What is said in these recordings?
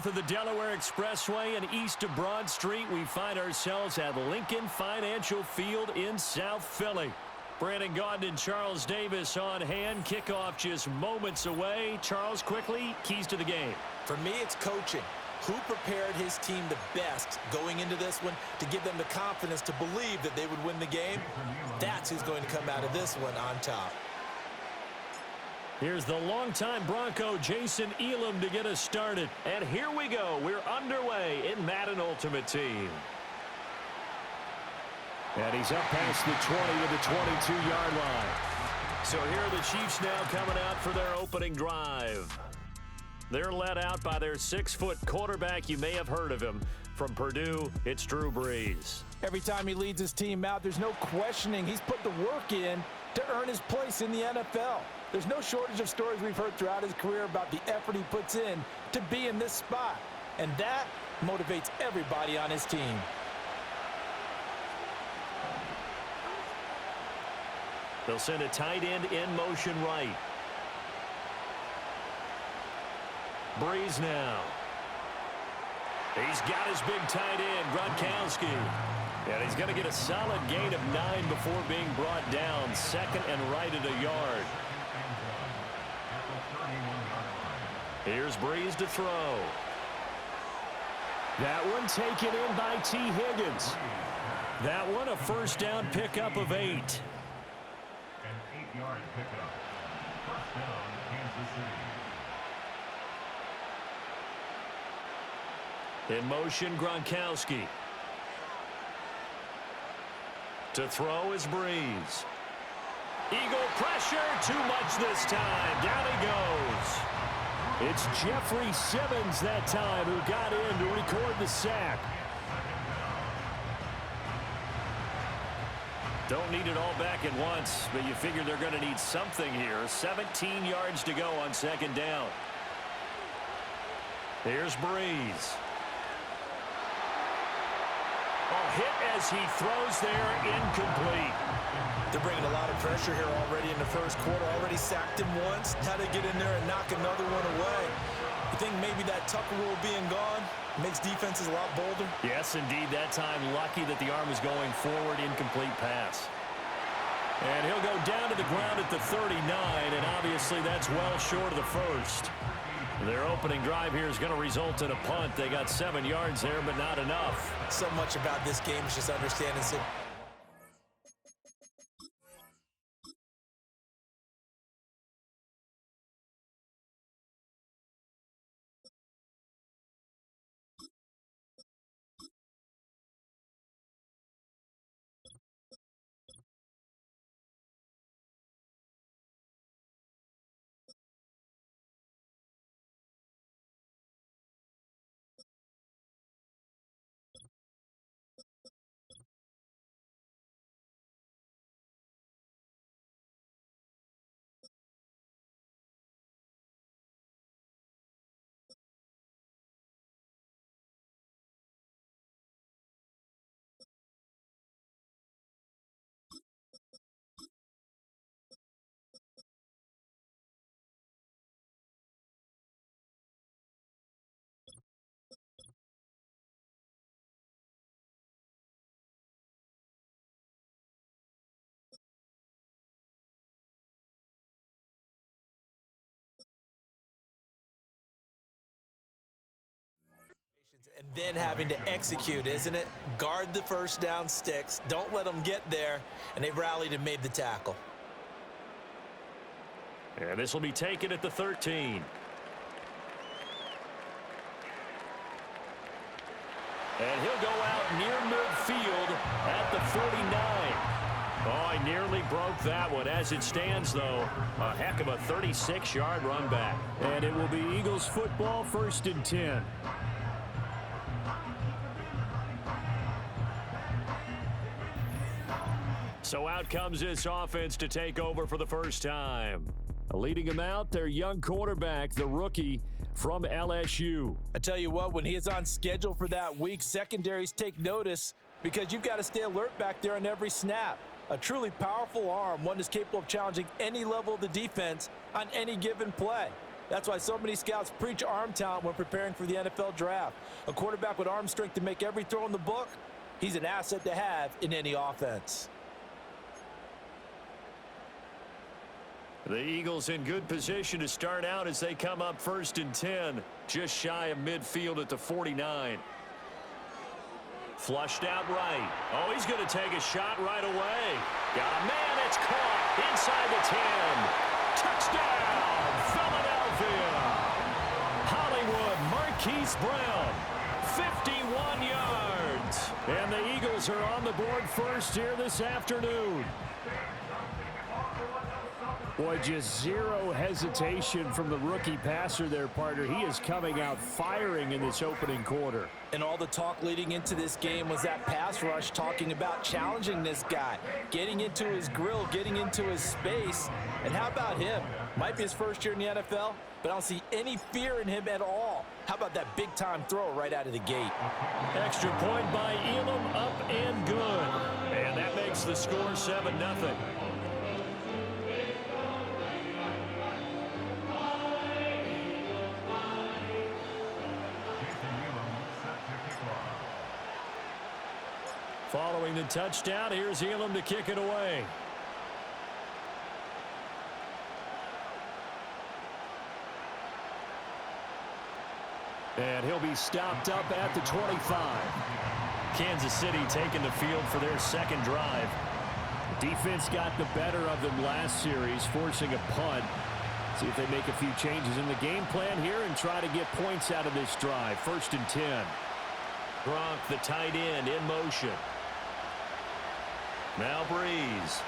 Of the Delaware Expressway and east of Broad Street, we find ourselves at Lincoln Financial Field in South Philly. Brandon Gaudin and Charles Davis on hand. Kickoff just moments away. Charles, quickly, keys to the game. For me, it's coaching. Who prepared his team the best going into this one to give them the confidence to believe that they would win the game? That's who's going to come out of this one on top. Here's the longtime Bronco, Jason Elam, to get us started. And here we go. We're underway in Madden Ultimate Team. And he's up past the 20 to the 22-yard line. So here are the Chiefs now coming out for their opening drive. They're led out by their 6-foot quarterback. You may have heard of him. From Purdue, it's Drew Brees. Every time he leads his team out, there's no questioning. He's put the work in to earn his place in the NFL. There's no shortage of stories we've heard throughout his career about the effort he puts in to be in this spot. And that motivates everybody on his team. They'll send a tight end in motion right. Brees now. He's got his big tight end, Gronkowski. And he's going to get a solid gain of 9 before being brought down. Second and right at a yard. Here's Brees to throw. That one taken in by T. Higgins. That one a first down pickup of 8. An 8-yard pickup. First down, Kansas City. In motion, Gronkowski. To throw is Brees. Eagle pressure, too much this time. Down he goes. It's Jeffrey Simmons that time who got in to record the sack. Don't need it all back at once, but you figure they're going to need something here. 17 yards to go on second down. Here's Brees. Hit as he throws there, incomplete. They're bringing a lot of pressure here already in the first quarter. Already sacked him once. How to get in there and knock another one away. You think maybe that Tucker rule being gone makes defenses a lot bolder? Yes, indeed. That time, lucky that the arm was going forward. Incomplete pass. And he'll go down to the ground at the 39, and obviously that's well short of the first. Their opening drive here is going to result in a punt. They got 7 yards there, but not enough. So much about this game is just understanding. And then having to execute, isn't it? Guard the first down sticks. Don't let them get there. And they've rallied and made the tackle. And this will be taken at the 13. And he'll go out near midfield at the 49. Oh, he nearly broke that one. As it stands, though, a heck of a 36-yard run back. And it will be Eagles football, 1st and 10. So out comes this offense to take over for the first time. Leading him out, their young quarterback, the rookie from LSU. I tell you what, when he is on schedule for that week, secondaries take notice because you've got to stay alert back there on every snap. A truly powerful arm, one that's capable of challenging any level of the defense on any given play. That's why so many scouts preach arm talent when preparing for the NFL draft. A quarterback with arm strength to make every throw in the book, he's an asset to have in any offense. The Eagles in good position to start out as they come up 1st and 10, just shy of midfield at the 49. Flushed out right. Oh, he's going to take a shot right away. Got a man. It's caught inside the 10. Touchdown, Philadelphia. Hollywood Marquise Brown, 51 yards. And the Eagles are on the board first here this afternoon. Boy, just zero hesitation from the rookie passer there, partner. He is coming out firing in this opening quarter. And all the talk leading into this game was that pass rush talking about challenging this guy, getting into his grill, getting into his space. And how about him? Might be his first year in the NFL, but I don't see any fear in him at all. How about that big-time throw right out of the gate? Extra point by Elam, up and good. And that makes the score 7-0. Following the touchdown, here's Elam to kick it away. And he'll be stopped up at the 25. Kansas City taking the field for their second drive. Defense got the better of them last series, forcing a punt. See if they make a few changes in the game plan here and try to get points out of this drive. 1st and 10. Gronk, the tight end, in motion. Now Breeze.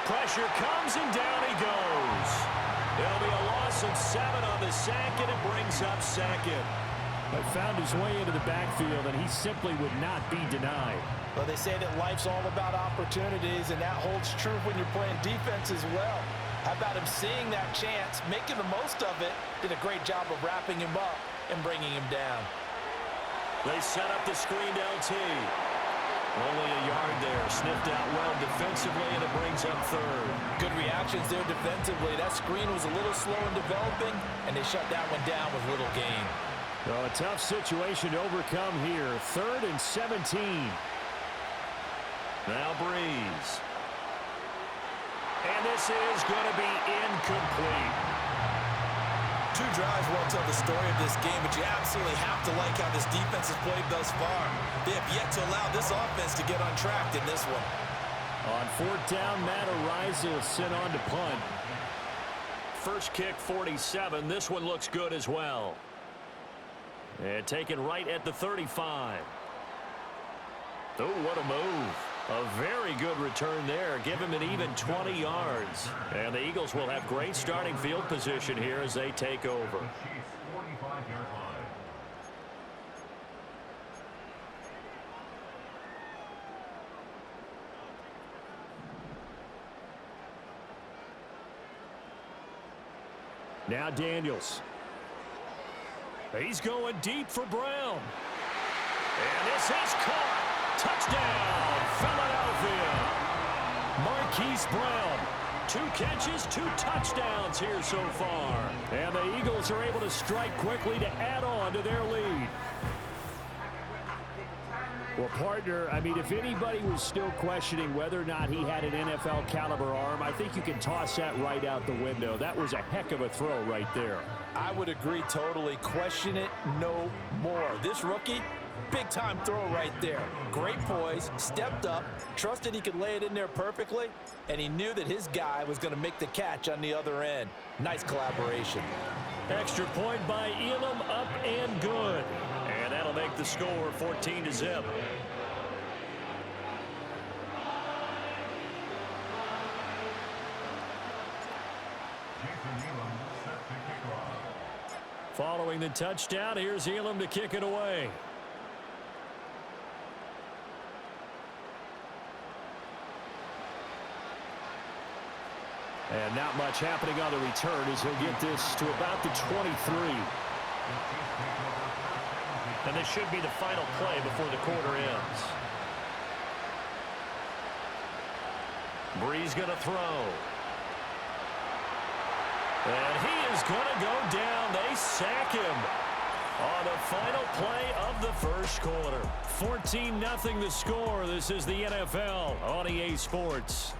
Pressure comes and down he goes. It'll be a loss of 7 on the sack, and it brings up 2nd. But found his way into the backfield, and he simply would not be denied. Well, they say that life's all about opportunities, and that holds true when you're playing defense as well. How about him seeing that chance, making the most of it, did a great job of wrapping him up and bringing him down. They set up the screen to LT. Only a yard there. Sniffed out well defensively, and it brings up 3rd. Good reactions there defensively. That screen was a little slow in developing, and they shut that one down with little gain. Well, a tough situation to overcome here. 3rd and 17. Now Breeze. And this is going to be incomplete. 2 drives won't tell the story of this game, but you absolutely have to like how this defense has played thus far. They have yet to allow this offense to get untracked in this one. On 4th down, Matt Araiza sent on to punt. First kick, 47. This one looks good as well. And taken right at the 35. Oh, what a move. A very good return there. Give him an even 20 yards. And the Eagles will have great starting field position here as they take over. Now Daniels. He's going deep for Brown. And this is caught. Touchdown, Philadelphia. Marquise Brown. 2 catches, 2 touchdowns here so far. And the Eagles are able to strike quickly to add on to their lead. Well, partner, I mean, if anybody was still questioning whether or not he had an NFL caliber arm, I think you can toss that right out the window. That was a heck of a throw right there. I would agree totally. Question it no more. This rookie, big-time throw right there. Great poise, stepped up, trusted he could lay it in there perfectly, and he knew that his guy was going to make the catch on the other end. Nice collaboration. Extra point by Elam, up and good. And that'll make the score 14-0. Following the touchdown, here's Elam to kick it away. And not much happening on the return as he'll get this to about the 23. And this should be the final play before the quarter ends. Breeze going to throw. And he is going to go down. They sack him on the final play of the first quarter. 14-0 the score. This is the NFL on EA Sports.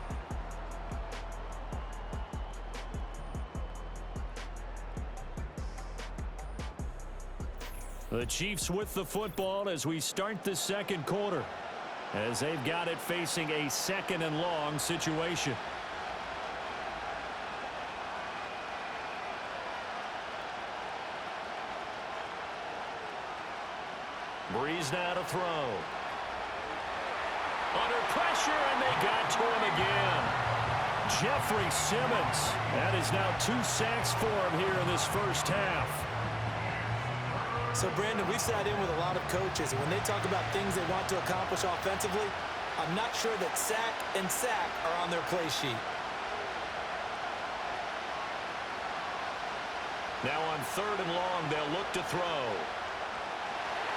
The Chiefs with the football as we start the second quarter, as they've got it facing a 2nd and long situation. Breeze now to throw. Under pressure, and they got to him again. Jeffrey Simmons. That is now 2 sacks for him here in this first half. So, Brandon, we've sat in with a lot of coaches, and when they talk about things they want to accomplish offensively, I'm not sure that sack and sack are on their play sheet. Now on 3rd and long, they'll look to throw.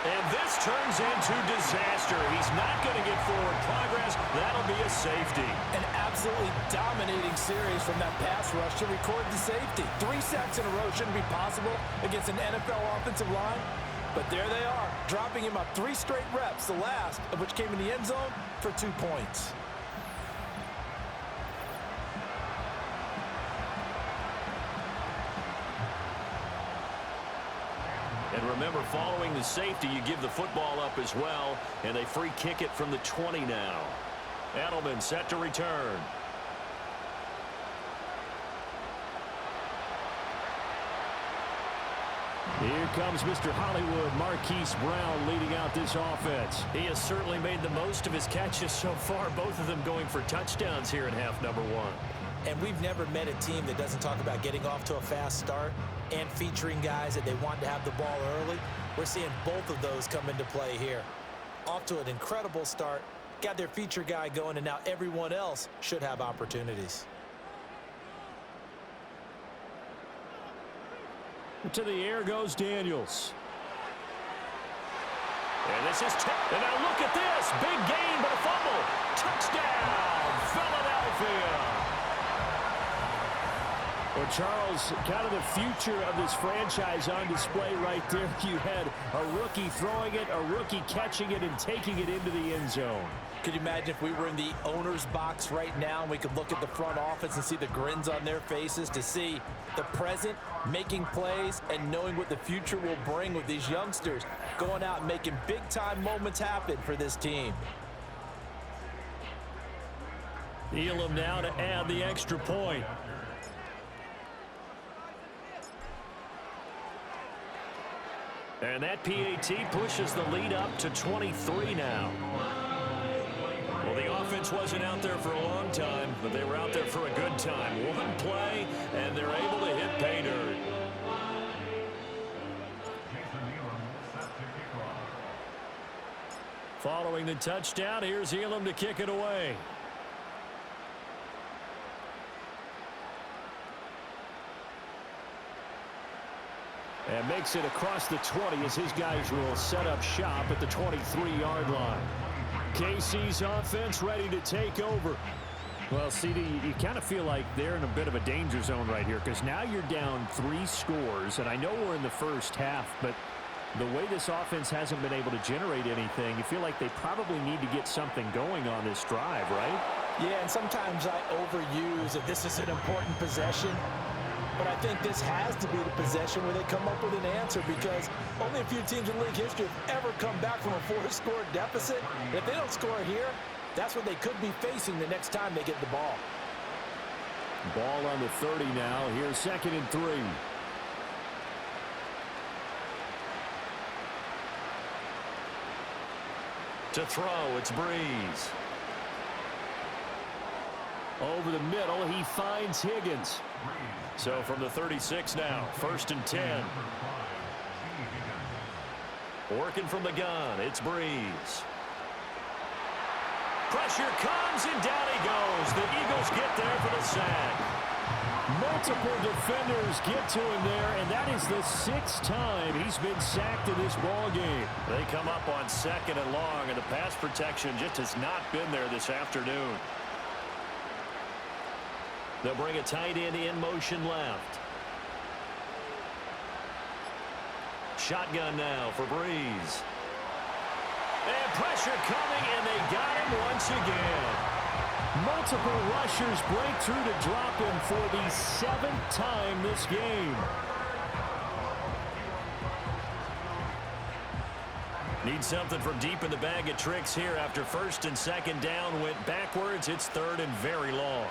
And this turns into disaster. He's not going to get forward progress. That'll be a safety. An absolutely dominating series from that pass rush to record the safety. 3 sacks in a row shouldn't be possible against an NFL offensive line. But there they are, dropping him up 3 straight reps, the last of which came in the end zone for 2 points. And remember, following the safety, you give the football up as well, and they free kick it from the 20 now. Edelman set to return. Here comes Mr. Hollywood, Marquise Brown, leading out this offense. He has certainly made the most of his catches so far, both of them going for touchdowns here in half number 1. And we've never met a team that doesn't talk about getting off to a fast start and featuring guys that they want to have the ball early. We're seeing both of those come into play here. Off to an incredible start, got their feature guy going, and now everyone else should have opportunities. To the air goes Daniels. And this is and now look at this. Big gain, but a fumble. Touchdown, Philadelphia. Well, Charles, kind of the future of this franchise on display right there. You had a rookie throwing it, a rookie catching it, and taking it into the end zone. Could you imagine if we were in the owner's box right now and we could look at the front office and see the grins on their faces, to see the present making plays and knowing what the future will bring with these youngsters going out and making big-time moments happen for this team. Elam now to add the extra point. And that PAT pushes the lead up to 23 now. Well, the offense wasn't out there for a long time, but they were out there for a good time. One play, and they're able to hit pay dirt. Following the touchdown, here's Elam to kick it away. And makes it across the 20 as his guys will set up shop at the 23-yard line. KC's offense ready to take over. Well, CD, you kind of feel like they're in a bit of a danger zone right here, because now you're down 3 scores, and I know we're in the first half, but the way this offense hasn't been able to generate anything, you feel like they probably need to get something going on this drive, right? Yeah, and sometimes I overuse that this is an important possession. But I think this has to be the possession where they come up with an answer, because only a few teams in league history have ever come back from a 4-score deficit. If they don't score here, that's what they could be facing the next time they get the ball. Ball on the 30 now. Here's 2nd and 3. To throw, it's Breeze. Over the middle, he finds Higgins. So from the 36 now, 1st and 10. Working from the gun, it's Breeze. Pressure comes, and down he goes. The Eagles get there for the sack. Multiple defenders get to him there, and that is the 6th time he's been sacked in this ball game. They come up on 2nd and long, and the pass protection just has not been there this afternoon. They'll bring a tight end in motion left. Shotgun now for Breeze. And pressure coming, and they got him once again. Multiple rushers break through to drop him for the 7th time this game. Need something from deep in the bag of tricks here after first and second down went backwards. It's third and very long.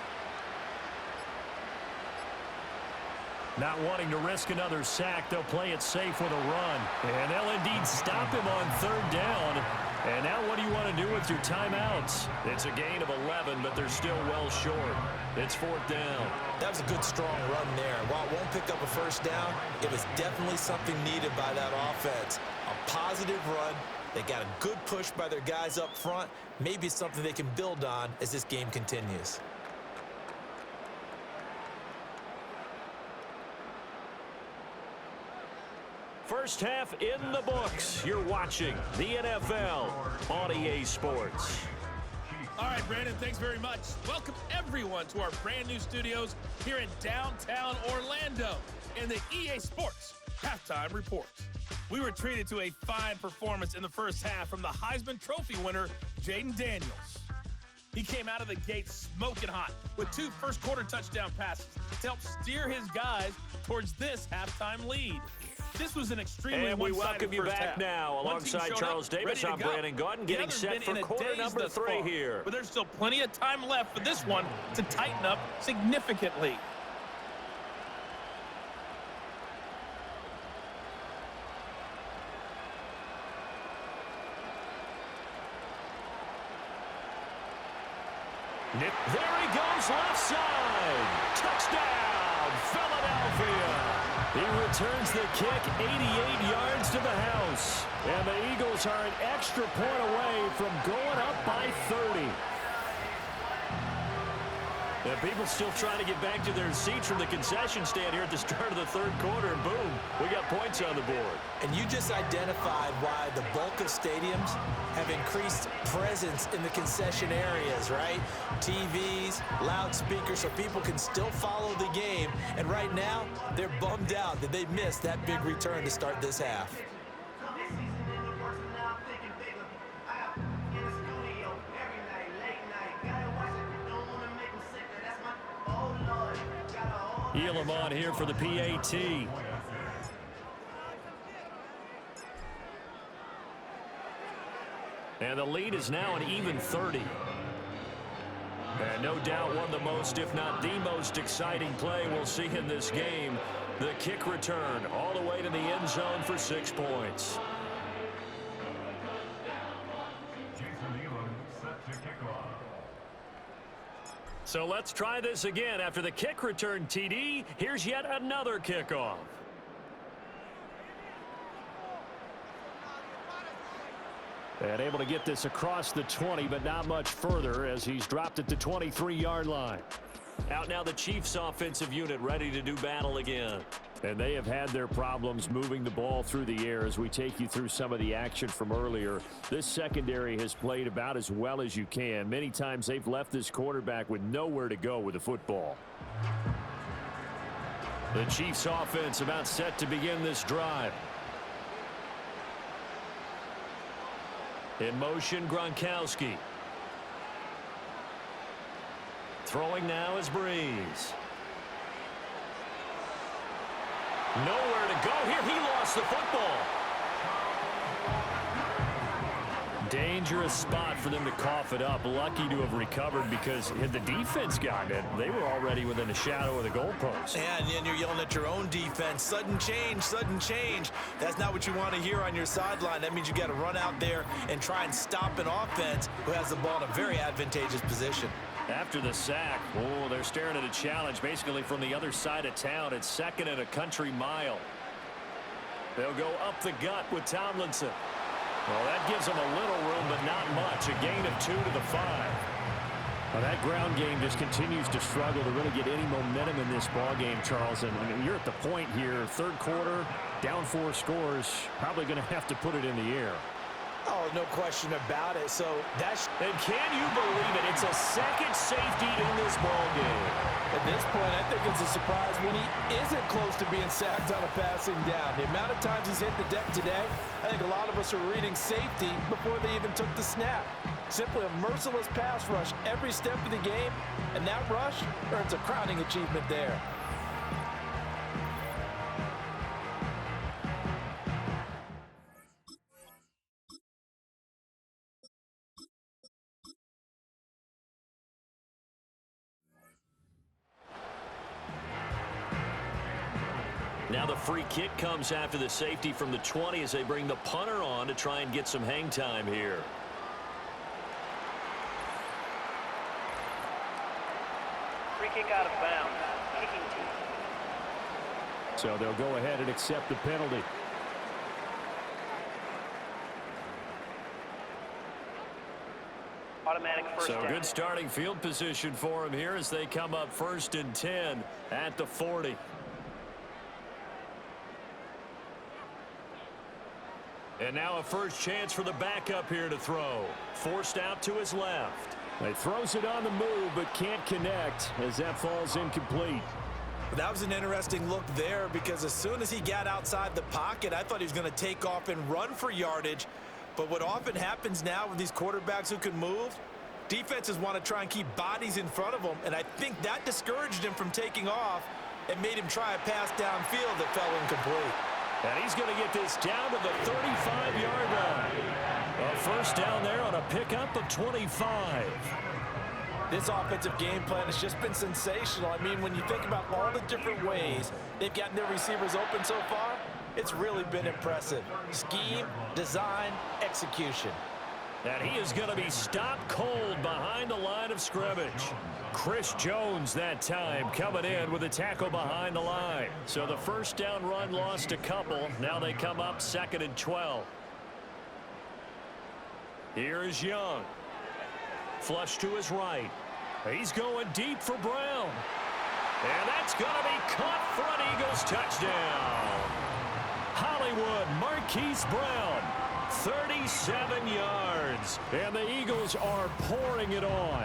Not wanting to risk another sack, they'll play it safe with a run. And they'll indeed stop him on third down. And now what do you want to do with your timeouts? It's a gain of 11, but they're still well short. It's fourth down. That was a good, strong run there. While it won't pick up a first down, it was definitely something needed by that offense. A positive run. They got a good push by their guys up front. Maybe it's something they can build on as this game continues. First half in the books. You're watching the NFL on EA Sports. All right, Brandon, thanks very much. Welcome, everyone, to our brand new studios here in downtown Orlando in the EA Sports Halftime Report. We were treated to a fine performance in the first half from the Heisman Trophy winner, Jaden Daniels. He came out of the gate smoking hot with 2 first-quarter touchdown passes to help steer his guys towards this halftime lead. This was an extremely and we welcome you back half. now alongside Charles Davis. I'm Brandon Gordon getting set for quarter number 3 here. But there's still plenty of time left for this one to tighten up significantly. There he goes, left side. Touchdown, Philadelphia. He returns the kick 88 yards to the house. And the Eagles are an extra point away from going up by 30. And people still trying to get back to their seats from the concession stand here at the start of the third quarter. And boom, we got points on the board. And you just identified why the bulk of stadiums have increased presence in the concession areas, right? TVs, loudspeakers, so people can still follow the game. And right now, they're bummed out that they missed that big return to start this half. Elam on here for the PAT. And the lead is now an even 30. And no doubt one of the most, if not the most exciting play we'll see in this game. The kick return all the way to the end zone for 6 points. So let's try this again. After the kick return TD, here's yet another kickoff. And able to get this across the 20, but not much further as he's dropped at the 23-yard line. Out now the Chiefs offensive unit ready to do battle again. And they have had their problems moving the ball through the air as we take you through some of the action from earlier. This secondary has played about as well as you can. Many times they've left this quarterback with nowhere to go with the football. The Chiefs offense about set to begin this drive. In motion, Gronkowski. Throwing now is Breeze. Nowhere to go here. He lost the football. Dangerous spot for them to cough it up. Lucky to have recovered because had the defense gotten it, they were already within a shadow of the goalpost. And then you're yelling at your own defense. Sudden change, sudden change. That's not what you want to hear on your sideline. That means you got to run out there and try and stop an offense who has the ball in a very advantageous position. After the sack, oh, they're staring at a challenge basically from the other side of town. It's second and a country mile. They'll go up the gut with Tomlinson. Well, that gives them a little room, but not much. A gain of 2 to the 5. Well, that ground game just continues to struggle to really get any momentum in this ball game, Charles. And you're at the point here, third quarter, down 4 scores, probably going to have to put it in the air. Oh, no question about it. So that's... And can you believe it? It's a second safety in this ball game. At this point, I think it's a surprise when he isn't close to being sacked on a passing down. The amount of times he's hit the deck today, I think a lot of us are reading safety before they even took the snap. Simply a merciless pass rush every step of the game, and that rush earns a crowning achievement there. Now the free kick comes after the safety from the 20 as they bring the punter on to try and get some hang time here. Free kick out of bounds. Kicking team. So they'll go ahead and accept the penalty. Automatic first So down. good starting field position for him here as they come up 1st and 10 at the 40. And now a first chance for the backup here to throw. Forced out to his left. He throws it on the move but can't connect as that falls incomplete. That was an interesting look there because as soon as he got outside the pocket, I thought he was going to take off and run for yardage. But what often happens now with these quarterbacks who can move, defenses want to try and keep bodies in front of them, and I think that discouraged him from taking off and made him try a pass downfield that fell incomplete. And he's going to get this down to the 35-yard line. A first down there on a pickup of 25. This offensive game plan has just been sensational. I mean, when you think about all the different ways they've gotten their receivers open so far, it's really been impressive. Scheme, design, execution. And he is going to be stopped cold behind the line of scrimmage. Chris Jones that time coming in with a tackle behind the line. So the first down run lost a couple. Now they come up 2nd and 12. Here is Young. Flush to his right. He's going deep for Brown. And that's going to be caught for an Eagles touchdown. Hollywood Marquise Brown. 37 yards. And the Eagles are pouring it on.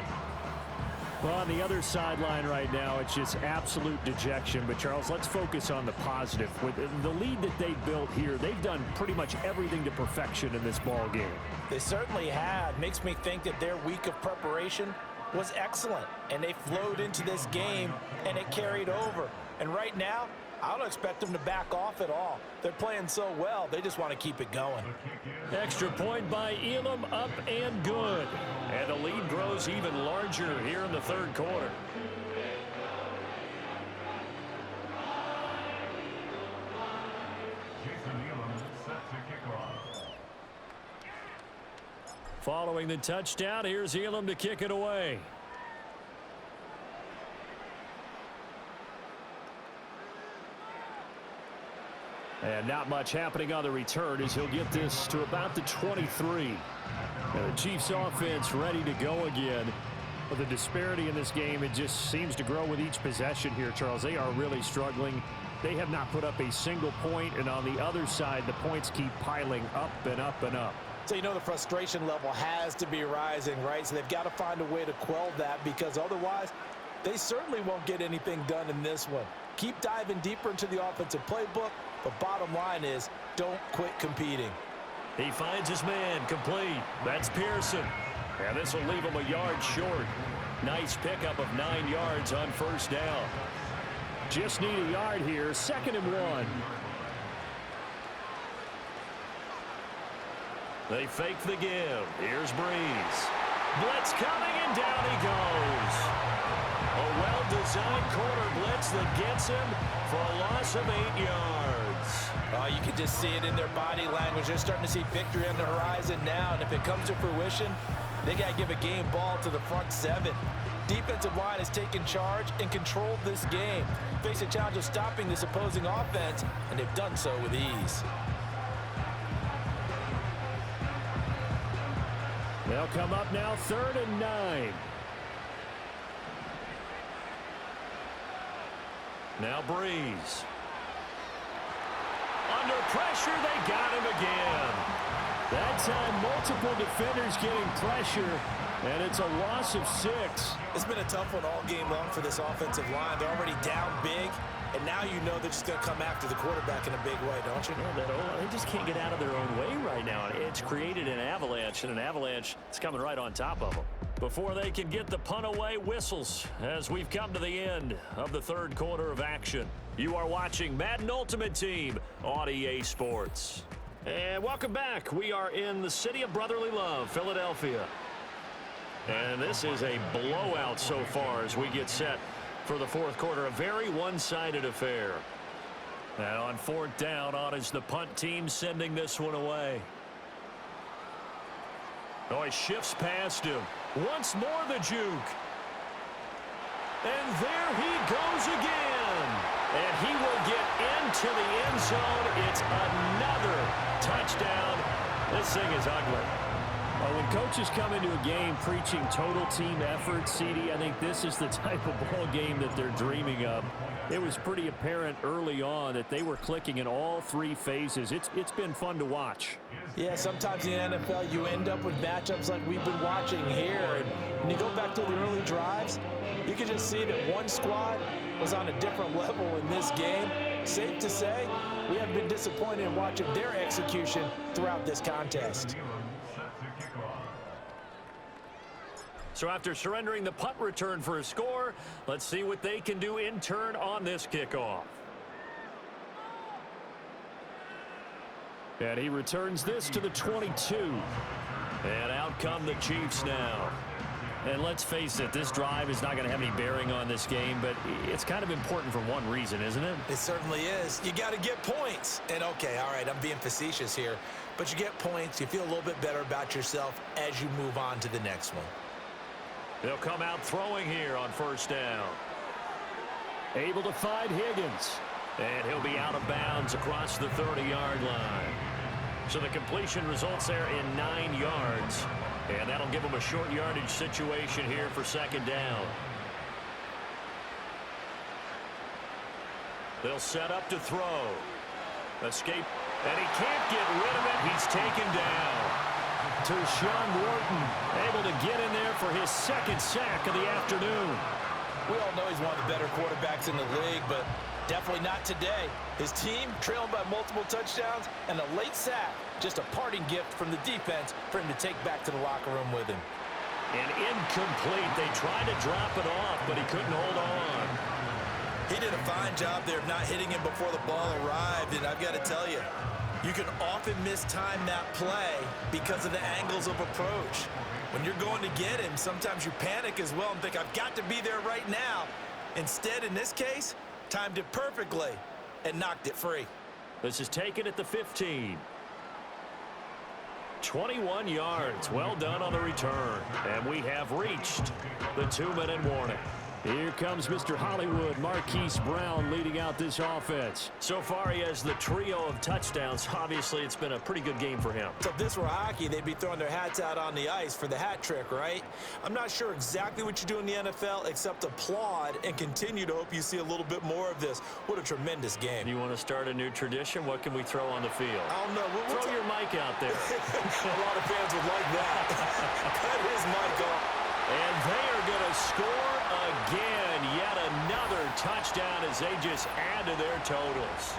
Well, on the other sideline right now, it's just absolute dejection. But, Charles, let's focus on the positive. With the lead that they built here, they've done pretty much everything to perfection in this ball game. They certainly have. Makes me think that their week of preparation was excellent. And they flowed into this game, and it carried over. And right now, I don't expect them to back off at all. They're playing so well, they just want to keep it going. Extra point by Elam, up and good. And the lead grows even larger here in the 3rd quarter. Following the touchdown, here's Elam to kick it away. And not much happening on the return as he'll get this to about the 23. And the Chiefs offense ready to go again. Well, the disparity in this game, it just seems to grow with each possession here, Charles. They are really struggling. They have not put up a single point, and on the other side, the points keep piling up and up and up. So you know the frustration level has to be rising, right? So they've got to find a way to quell that because otherwise they certainly won't get anything done in this one. Keep diving deeper into the offensive playbook, but bottom line is don't quit competing. He finds his man complete. That's Pearson. And this will leave him a yard short. Nice pickup of 9 yards on first down. Just need a yard here. 2nd and 1. They fake the give. Here's Breeze. Blitz coming, and down he goes. A well-designed corner blitz that gets him for a loss of 8 yards. You can just see it in their body language. They're starting to see victory on the horizon now, and if it comes to fruition, they got to give a game ball to the front 7. Defensive line has taken charge and controlled this game. Face a challenge of stopping this opposing offense, and they've done so with ease. They'll come up now 3rd and 9. Now Breeze. Under pressure, they got him again. That's time, multiple defenders getting pressure, and it's a loss of 6. It's been a tough one all game long for this offensive line. They're already down big, and now you know they're just going to come after the quarterback in a big way, don't you? Yeah, they just can't get out of their own way right now. It's created an avalanche, and an avalanche is coming right on top of them. Before they can get the punt away, whistles as we've come to the end of the third quarter of action. You are watching Madden Ultimate Team on EA Sports. And welcome back. We are in the city of brotherly love, Philadelphia. And this is a blowout so far as we get set for the fourth quarter. A very one-sided affair. And on fourth down, on is the punt team sending this one away. Oh, he shifts past him. Once more the juke. And there he goes again. And he will get into the end zone. It's another touchdown. This thing is ugly. Well, when coaches come into a game preaching total team effort, CD, I think this is the type of ball game that they're dreaming of. It was pretty apparent early on that they were clicking in all 3 phases. It's been fun to watch. Yeah, sometimes in the NFL you end up with matchups like we've been watching here. And when you go back to the early drives, you can just see that one squad was on a different level in this game. Safe to say, we have been disappointed in watching their execution throughout this contest. So after surrendering the punt return for a score, let's see what they can do in turn on this kickoff. And he returns this to the 22. And out come the Chiefs now. And let's face it, this drive is not going to have any bearing on this game, but it's kind of important for one reason, isn't it? It certainly is. You got to get points. And okay, all right, I'm being facetious here, but you get points, you feel a little bit better about yourself as you move on to the next one. They'll come out throwing here on first down. Able to find Higgins. And he'll be out of bounds across the 30-yard line. So the completion results there in 9 yards. And that'll give them a short yardage situation here for second down. They'll set up to throw. Escape. And he can't get rid of it. He's taken down. Tershawn Wharton able to get in there for his second sack of the afternoon. We all know he's one of the better quarterbacks in the league, but definitely not today. His team trailing by multiple touchdowns and a late sack. Just a parting gift from the defense for him to take back to the locker room with him. And incomplete. They tried to drop it off, but he couldn't hold on. He did a fine job there of not hitting him before the ball arrived, and I've got to tell you, you can often mistime that play because of the angles of approach. When you're going to get him, sometimes you panic as well and think, I've got to be there right now. Instead, in this case, timed it perfectly and knocked it free. This is taken at the 15. 21 yards. Well done on the return. And we have reached the 2-minute warning. Here comes Mr. Hollywood, Marquise Brown, leading out this offense. So far, he has the trio of touchdowns. Obviously, it's been a pretty good game for him. So if this were hockey, they'd be throwing their hats out on the ice for the hat trick, right? I'm not sure exactly what you do in the NFL except applaud and continue to hope you see a little bit more of this. What a tremendous game. You want to start a new tradition? What can we throw on the field? I don't know. Throw your mic out there. A lot of fans would like that. Cut his mic off. And they are going to score again. Yet another touchdown as they just add to their totals.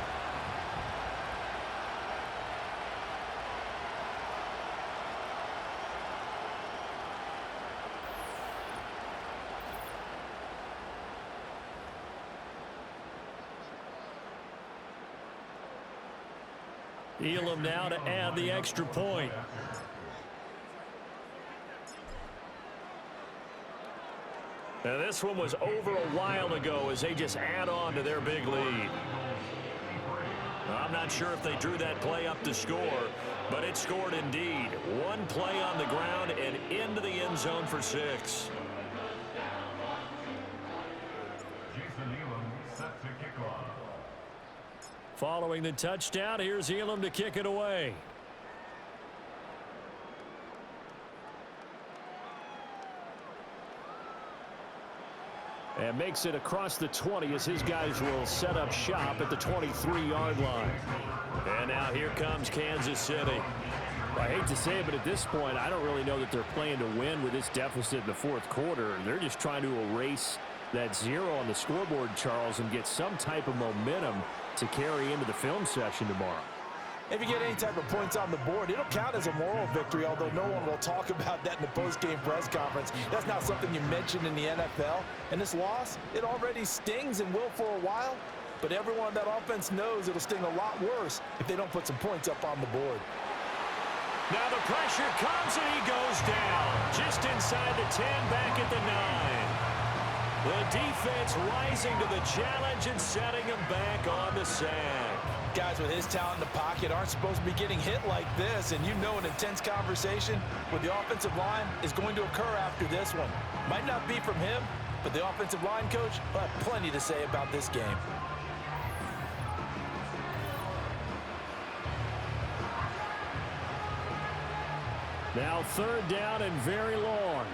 Elam now to add the extra point. Now this one was over a while ago as they just add on to their big lead. I'm not sure if they drew that play up to score, but it scored indeed. One play on the ground and into the end zone for 6. Following the touchdown, here's Elam to kick it away. And makes it across the 20 as his guys will set up shop at the 23-yard line. And now here comes Kansas City. I hate to say it, but at this point, I don't really know that they're playing to win with this deficit in the fourth quarter. They're just trying to erase that 0 on the scoreboard, Charles, and get some type of momentum to carry into the film session tomorrow. If you get any type of points on the board, it'll count as a moral victory, although no one will talk about that in the post-game press conference. That's not something you mentioned in the NFL. And this loss, it already stings and will for a while, but everyone on that offense knows it'll sting a lot worse if they don't put some points up on the board. Now the pressure comes and he goes down. Just inside the 10, back at the 9. The defense rising to the challenge and setting him back on the sack. Guys with his talent in the pocket aren't supposed to be getting hit like this, and you know an intense conversation with the offensive line is going to occur after this one. Might not be from him, but the offensive line coach will have plenty to say about this game. Now 3rd down and very long.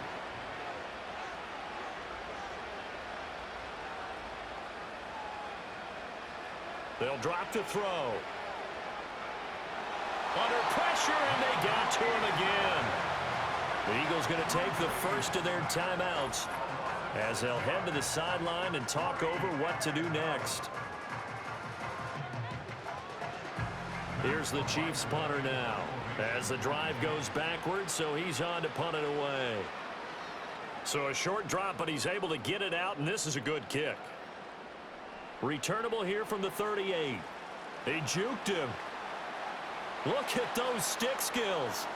They'll drop to throw. Under pressure, and they got to him again. The Eagles going to take the first of their timeouts as they'll head to the sideline and talk over what to do next. Here's the Chiefs punter now as the drive goes backwards, so he's on to punt it away. So a short drop, but he's able to get it out, and this is a good kick. Returnable here from the 38. They juked him. Look at those stick skills.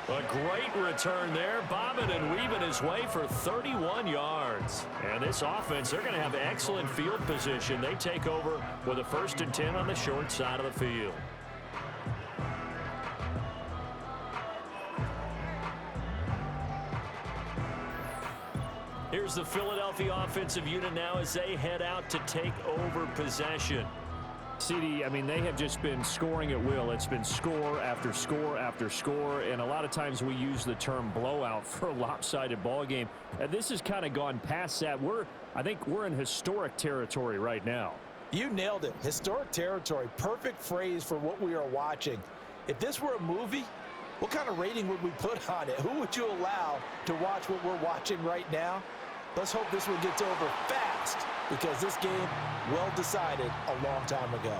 A great return there, bobbing and weaving his way for 31 yards. And this offense, they're going to have excellent field position. They take over with a 1st and 10 on the short side of the field. Here's the Philadelphia offensive unit now as they head out to take over possession. CD, I mean, they have just been scoring at will. It's been score after score after score, and a lot of times we use the term blowout for a lopsided ball game. This has kind of gone past that. I think we're in historic territory right now. You nailed it. Historic territory. Perfect phrase for what we are watching. If this were a movie, what kind of rating would we put on it? Who would you allow to watch what we're watching right now? Let's hope this one gets over fast, because this game, well decided a long time ago.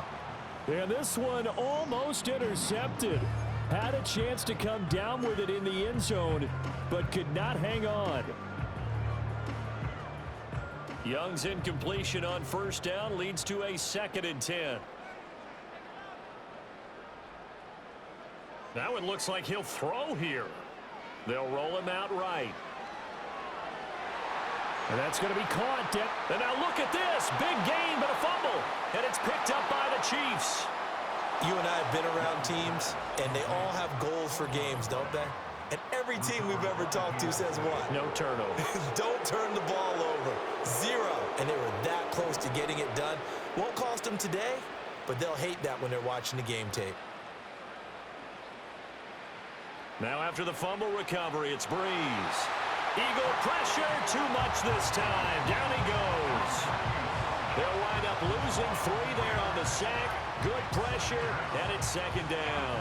And this one almost intercepted. Had a chance to come down with it in the end zone, but could not hang on. Young's incompletion on 1st down leads to a 2nd and 10. Now it looks like he'll throw here. They'll roll him out right. And that's going to be caught. And now look at this. Big gain, but a fumble. And it's picked up by the Chiefs. You and I have been around teams, and they all have goals for games, don't they? And every team we've ever talked to says what? No turnover. Don't turn the ball over. 0. And they were that close to getting it done. Won't cost them today, but they'll hate that when they're watching the game tape. Now after the fumble recovery, it's Breeze. Eagle pressure, too much this time. Down he goes. They'll wind up losing 3 there on the sack. Good pressure, and it's 2nd down.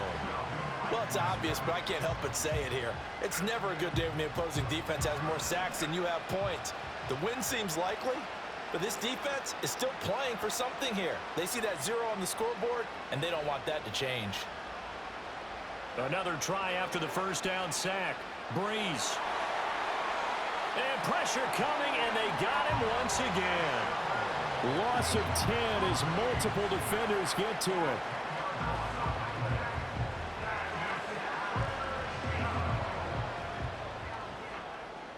Well, it's obvious, but I can't help but say it here. It's never a good day when the opposing defense has more sacks than you have points. The win seems likely, but this defense is still playing for something here. They see that 0 on the scoreboard, and they don't want that to change. Another try after the 1st down sack. Breeze. And pressure coming, and they got him once again. Loss of 10 as multiple defenders get to it.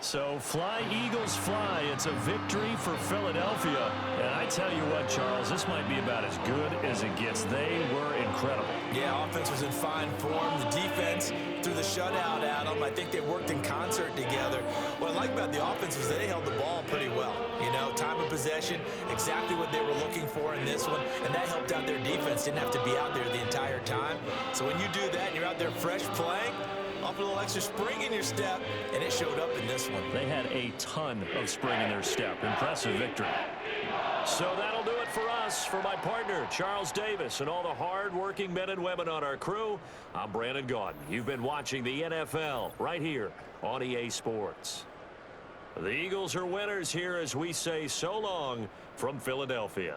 So fly, Eagles, fly. It's a victory for Philadelphia. And I tell you what, Charles, this might be about as good as it gets. They were incredible. Yeah, offense was in fine form. The defense threw the shutout at them. I think they worked in concert together. What I like about the offense was they held the ball pretty well. You know, time of possession, exactly what they were looking for in this one. And that helped out their defense. Didn't have to be out there the entire time. So when you do that and you're out there fresh playing, off a little extra spring in your step, and it showed up in this one. They had a ton of spring in their step. Impressive victory. So that'll do it it for us. For my partner, Charles Davis, and all the hard-working men and women on our crew, I'm Brandon Gaudin. You've been watching the NFL right here on EA Sports. The Eagles are winners here as we say so long from Philadelphia.